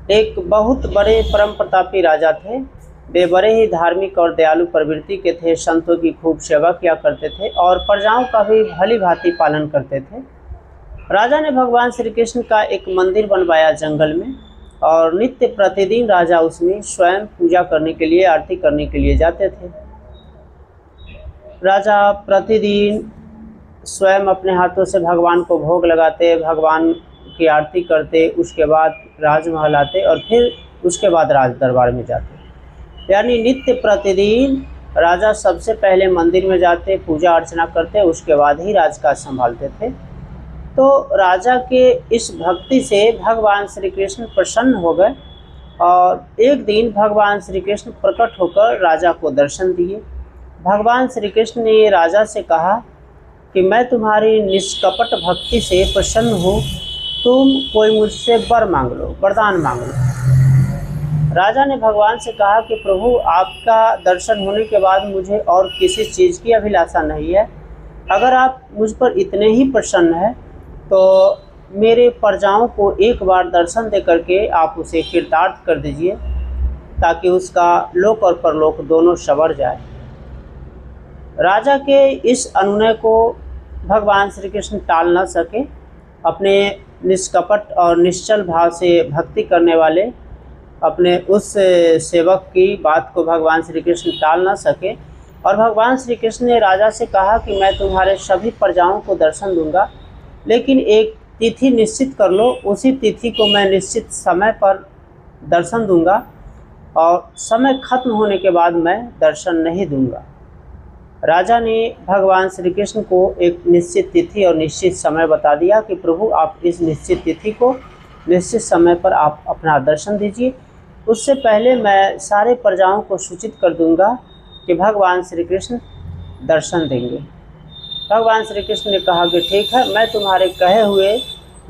एक बहुत बड़े परम प्रतापी राजा थे। वे बड़े ही धार्मिक और दयालु प्रवृत्ति के थे, संतों की खूब सेवा किया करते थे और प्रजाओं का भी भली भांति पालन करते थे। राजा ने भगवान श्री कृष्ण का एक मंदिर बनवाया जंगल में, और नित्य प्रतिदिन राजा उसमें स्वयं पूजा करने के लिए, आरती करने के लिए जाते थे। राजा प्रतिदिन स्वयं अपने हाथों से भगवान को भोग लगाते, भगवान की आरती करते, उसके बाद राजमहल आते और फिर उसके बाद राज दरबार में जाते। यानी नित्य प्रतिदिन राजा सबसे पहले मंदिर में जाते, पूजा अर्चना करते, उसके बाद ही राजकाज संभालते थे। तो राजा के इस भक्ति से भगवान श्री कृष्ण प्रसन्न हो गए और एक दिन भगवान श्री कृष्ण प्रकट होकर राजा को दर्शन दिए। भगवान श्री कृष्ण ने राजा से कहा कि मैं तुम्हारी निष्कपट भक्ति से प्रसन्न हूँ, तुम कोई मुझसे वर मांग लो, वरदान मांग लो। राजा ने भगवान से कहा कि प्रभु, आपका दर्शन होने के बाद मुझे और किसी चीज़ की अभिलाषा नहीं है। अगर आप मुझ पर इतने ही प्रसन्न हैं तो मेरे प्रजाओं को एक बार दर्शन दे करके आप उसे कृतार्थ कर दीजिए, ताकि उसका लोक और परलोक दोनों संवर जाए। राजा के इस अनुनय को भगवान श्री कृष्ण टाल न सके। अपने निष्कपट और निश्चल भाव से भक्ति करने वाले अपने उस सेवक की बात को भगवान श्री कृष्ण टाल न सके, और भगवान श्री कृष्ण ने राजा से कहा कि मैं तुम्हारे सभी प्रजाओं को दर्शन दूंगा, लेकिन एक तिथि निश्चित कर लो, उसी तिथि को मैं निश्चित समय पर दर्शन दूंगा और समय खत्म होने के बाद मैं दर्शन नहीं दूंगा। राजा ने भगवान श्री कृष्ण को एक निश्चित तिथि और निश्चित समय बता दिया कि प्रभु, आप इस निश्चित तिथि को, निश्चित समय पर आप अपना दर्शन दीजिए। उससे पहले मैं सारे प्रजाओं को सूचित कर दूंगा कि भगवान श्री कृष्ण दर्शन देंगे। भगवान श्री कृष्ण ने कहा कि ठीक है, मैं तुम्हारे कहे हुए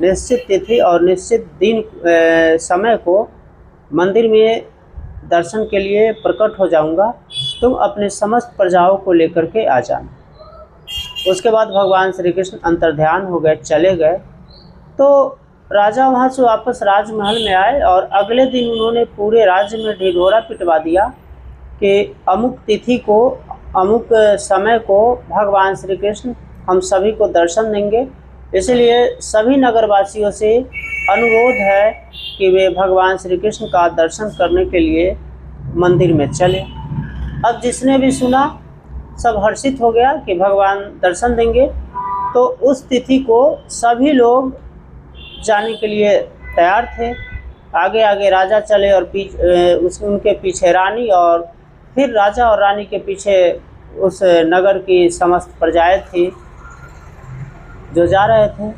निश्चित तिथि और निश्चित दिन समय को मंदिर में दर्शन के लिए प्रकट हो जाऊंगा, तुम अपने समस्त प्रजाओं को लेकर के आ जाना। उसके बाद भगवान श्री कृष्ण अंतर्ध्यान हो गए, चले गए। तो राजा वहाँ से वापस राजमहल में आए और अगले दिन उन्होंने पूरे राज्य में ढिढोरा पिटवा दिया कि अमुक तिथि को, अमुक समय को भगवान श्री कृष्ण हम सभी को दर्शन देंगे। इसलिए सभी नगरवासियों से अनुरोध है कि वे भगवान श्री कृष्ण का दर्शन करने के लिए मंदिर में चले। अब जिसने भी सुना सब हर्षित हो गया कि भगवान दर्शन देंगे, तो उस तिथि को सभी लोग जाने के लिए तैयार थे। आगे आगे राजा चले और उनके पीछे रानी, और फिर राजा और रानी के पीछे उस नगर की समस्त प्रजाएं थी जो जा रहे थे।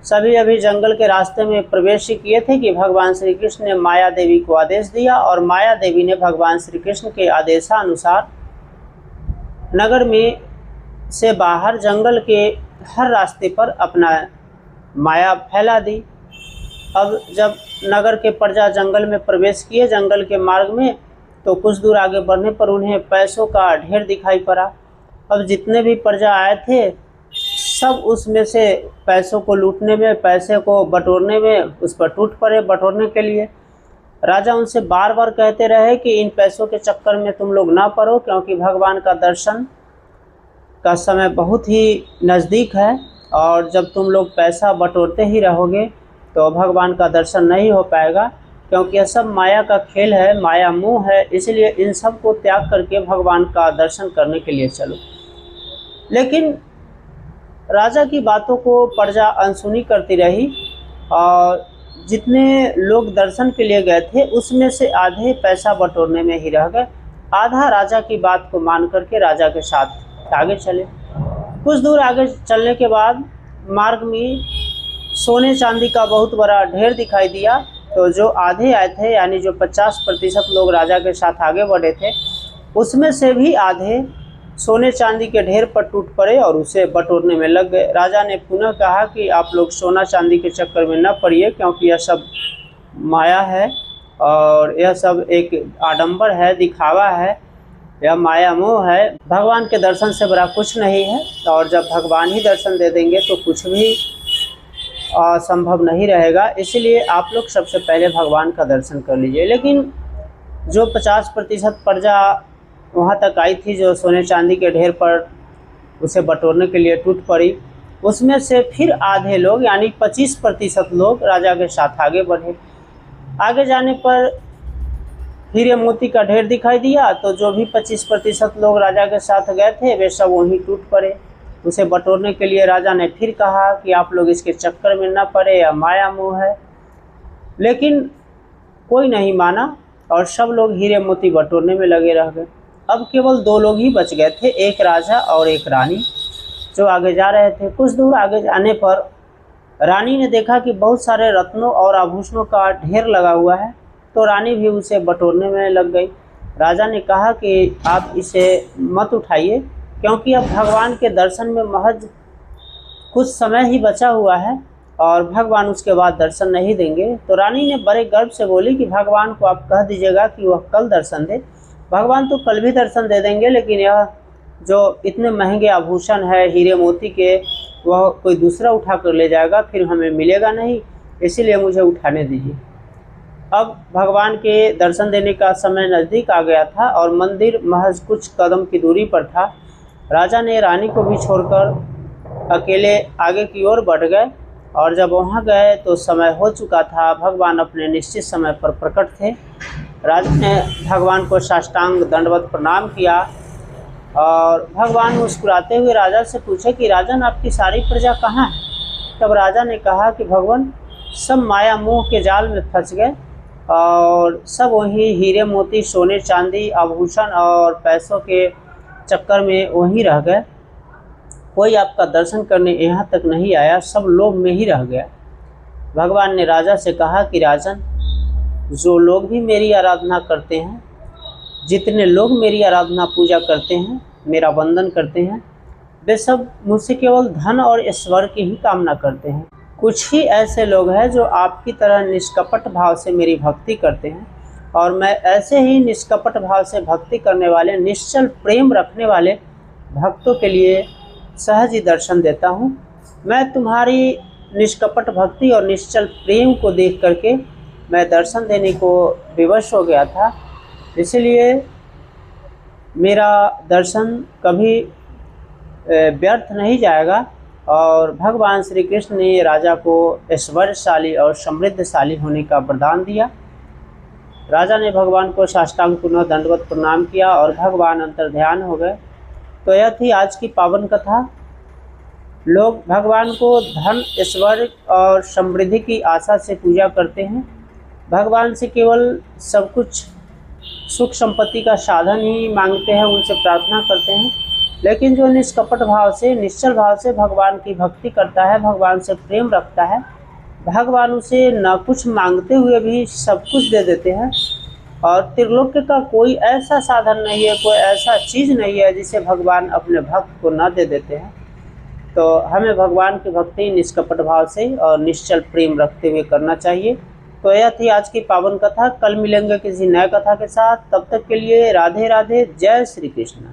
सभी अभी जंगल के रास्ते में प्रवेश किए थे कि भगवान श्री कृष्ण ने माया देवी को आदेश दिया, और माया देवी ने भगवान श्री कृष्ण के आदेशानुसार नगर में से बाहर जंगल के हर रास्ते पर अपना माया फैला दी। अब जब नगर के प्रजा जंगल में प्रवेश किए, जंगल के मार्ग में, तो कुछ दूर आगे बढ़ने पर उन्हें पैसों का ढेर दिखाई पड़ा। अब जितने भी प्रजा आए थे सब उसमें से पैसों को लूटने में, पैसे को बटोरने में उस पर टूट पड़े बटोरने के लिए। राजा उनसे बार बार कहते रहे कि इन पैसों के चक्कर में तुम लोग ना पड़ो, क्योंकि भगवान का दर्शन का समय बहुत ही नज़दीक है, और जब तुम लोग पैसा बटोरते ही रहोगे तो भगवान का दर्शन नहीं हो पाएगा, क्योंकि यह सब माया का खेल है, माया मोह है। इसलिए इन सब को त्याग करके भगवान का दर्शन करने के लिए चलो। लेकिन राजा की बातों को प्रजा अनसुनी करती रही, और जितने लोग दर्शन के लिए गए थे उसमें से आधे पैसा बटोरने में ही रह गए, आधा राजा की बात को मान करके राजा के साथ आगे चले। कुछ दूर आगे चलने के बाद मार्ग में सोने चांदी का बहुत बड़ा ढेर दिखाई दिया। तो जो आधे आए थे, यानी जो 50% लोग राजा के साथ आगे बढ़े थे, उसमें से भी आधे सोने चांदी के ढेर पर टूट पड़े और उसे बटोरने में लग गए। राजा ने पुनः कहा कि आप लोग सोना चांदी के चक्कर में न पड़िए, क्योंकि यह सब माया है और यह सब एक आडंबर है, दिखावा है, यह माया मोह है। भगवान के दर्शन से बड़ा कुछ नहीं है, और जब भगवान ही दर्शन दे देंगे तो कुछ भी संभव नहीं रहेगा, इसलिए आप लोग सबसे पहले भगवान का दर्शन कर लीजिए। लेकिन जो 50% प्रजा वहाँ तक आई थी, जो सोने चांदी के ढेर पर उसे बटोरने के लिए टूट पड़ी, उसमें से फिर आधे लोग यानी 25% लोग राजा के साथ आगे बढ़े। आगे जाने पर हीरे मोती का ढेर दिखाई दिया, तो जो भी 25% लोग राजा के साथ गए थे वे सब वहीं टूट पड़े। उसे बटोरने के लिए राजा ने फिर कहा कि आप लोग इसके चक्कर में न पड़े, या माया मोह है। लेकिन कोई नहीं माना और सब लोग हीरे मोती बटोरने में लगे रह गए। अब केवल 2 लोग ही बच गए थे, एक राजा और एक रानी, जो आगे जा रहे थे। कुछ दूर आगे जाने पर रानी ने देखा कि बहुत सारे रत्नों और आभूषणों का ढेर लगा हुआ है, तो रानी भी उसे बटोरने में लग गई। राजा ने कहा कि आप इसे मत उठाइए, क्योंकि अब भगवान के दर्शन में महज कुछ समय ही बचा हुआ है और भगवान उसके बाद दर्शन नहीं देंगे। तो रानी ने बड़े गर्व से बोली कि भगवान को आप कह दीजिएगा कि वह कल दर्शन दे। भगवान तो कल भी दर्शन दे देंगे, लेकिन यह जो इतने महंगे आभूषण है हीरे मोती के, वह कोई दूसरा उठा कर ले जाएगा, फिर हमें मिलेगा नहीं, इसीलिए मुझे उठाने दीजिए। अब भगवान के दर्शन देने का समय नज़दीक आ गया था और मंदिर महज कुछ कदम की दूरी पर था। राजा ने रानी को भी छोड़कर अकेले आगे की ओर बढ़ गए, और जब वहाँ गए तो समय हो चुका था। भगवान अपने निश्चित समय पर प्रकट थे। राजा ने भगवान को साष्टांग दंडवत प्रणाम किया और भगवान मुस्कुराते हुए राजा से पूछे कि राजन, आपकी सारी प्रजा कहाँ है? तब राजा ने कहा कि भगवान, सब माया मोह के जाल में फंस गए और सब वहीं हीरे मोती, सोने चांदी, आभूषण और पैसों के चक्कर में वहीं रह गए। कोई आपका दर्शन करने यहाँ तक नहीं आया, सब लोभ में ही रह गया। भगवान ने राजा से कहा कि राजन, जो लोग भी मेरी आराधना करते हैं, जितने लोग मेरी आराधना पूजा करते हैं, मेरा वंदन करते हैं, वे सब मुझसे केवल धन और ऐश्वर्य की ही कामना करते हैं। कुछ ही ऐसे लोग हैं जो आपकी तरह निष्कपट भाव से मेरी भक्ति करते हैं, और मैं ऐसे ही निष्कपट भाव से भक्ति करने वाले, निश्चल प्रेम रखने वाले भक्तों के लिए सहज ही दर्शन देता हूँ। मैं तुम्हारी निष्कपट भक्ति और निश्चल प्रेम को देख करके मैं दर्शन देने को विवश हो गया था, इसलिए मेरा दर्शन कभी व्यर्थ नहीं जाएगा। और भगवान श्री कृष्ण ने राजा को ऐश्वर्यशाली और समृद्धशाली होने का वरदान दिया। राजा ने भगवान को साष्टांग पुनः दंडवत प्रणाम किया और भगवान अंतर्ध्यान हो गए। तो यह थी आज की पावन कथा। लोग भगवान को धन, ऐश्वर्य और समृद्धि की आशा से पूजा करते हैं। भगवान से केवल सब कुछ सुख संपत्ति का साधन ही मांगते हैं, उनसे प्रार्थना करते हैं। लेकिन जो निष्कपट भाव से, निश्चल भाव से भगवान की भक्ति करता है, भगवान से प्रेम रखता है, भगवान उसे न कुछ मांगते हुए भी सब कुछ दे देते हैं। और त्रिलोक का कोई ऐसा साधन नहीं है, कोई ऐसा चीज़ नहीं है जिसे भगवान अपने भक्त को न दे देते हैं। तो हमें भगवान की भक्ति निष्कपट भाव से और निश्चल प्रेम रखते हुए करना चाहिए। तो यह थी आज की पावन कथा। कल मिलेंगे किसी नए कथा के साथ। तब तक के लिए राधे राधे, जय श्री कृष्ण।